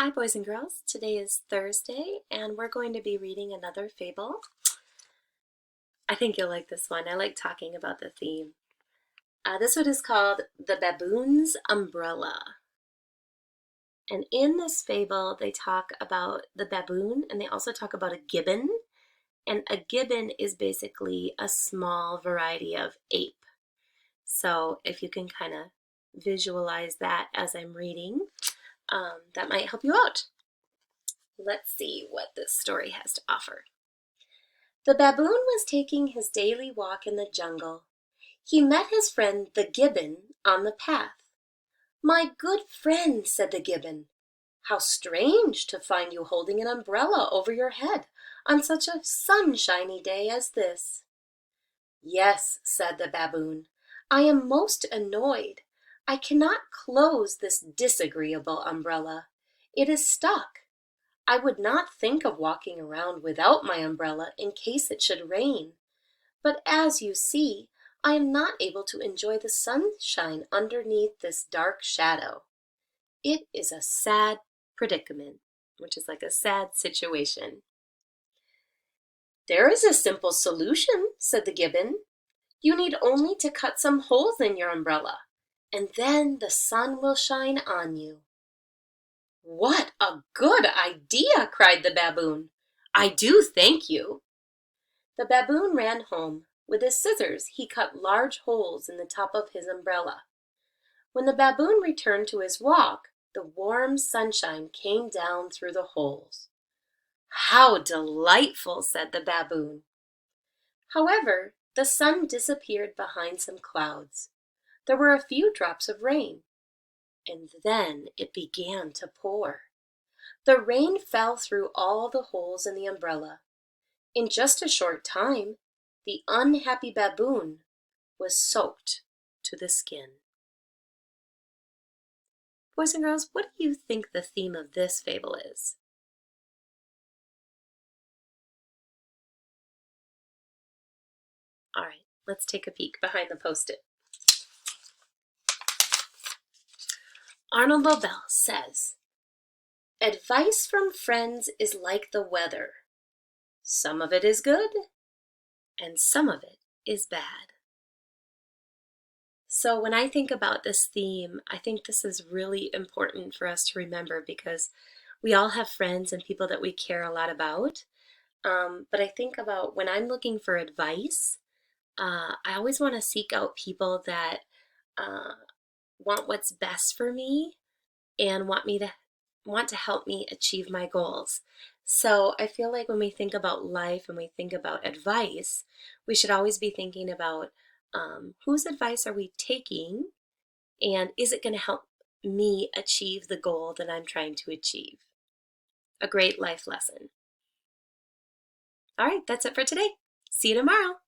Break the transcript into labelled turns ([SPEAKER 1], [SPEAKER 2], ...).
[SPEAKER 1] Hi, boys and girls. Today is Thursday, and we're going to be reading another fable. I think you'll like this one. I like talking about the theme. This one is called The Baboon's Umbrella. And in this fable, they talk about the baboon, and they also talk about a gibbon. And a gibbon is basically a small variety of ape. So if you can kind of visualize that as I'm reading, that might help you out. Let's see what this story has to offer. The baboon was taking his daily walk in the jungle. He met his friend the gibbon on the path. "My good friend," said the gibbon, "how strange to find you holding an umbrella over your head on such a sunshiny day as this." "Yes," said the baboon, "I am most annoyed. I cannot close this disagreeable umbrella. It is stuck. I would not think of walking around without my umbrella in case it should rain. But as you see, I am not able to enjoy the sunshine underneath this dark shadow. It is a sad predicament," which is like a sad situation. "There is a simple solution," said the gibbon. "You need only to cut some holes in your umbrella, and then the sun will shine on you." "What a good idea!" cried the baboon. "I do thank you." The baboon ran home. With his scissors, he cut large holes in the top of his umbrella. When the baboon returned to his walk, the warm sunshine came down through the holes. "How delightful!" said the baboon. However, the sun disappeared behind some clouds. There were a few drops of rain, and then it began to pour. The rain fell through all the holes in the umbrella. In just a short time, the unhappy baboon was soaked to the skin. Boys and girls, what do you think the theme of this fable is? All right, let's take a peek behind the post-it. Arnold Lobel says, "Advice from friends is like the weather. Some of it is good, and some of it is bad." So when I think about this theme, I think this is really important for us to remember because we all have friends and people that we care a lot about. But I think about when I'm looking for advice, I always want to seek out people that uh, want what's best for me and want to help me achieve my goals. So I feel like when we think about life and we think about advice, we should always be thinking about whose advice are we taking, and is it going to help me achieve the goal that I'm trying to achieve? A great life lesson. All right, that's it for today. See you tomorrow.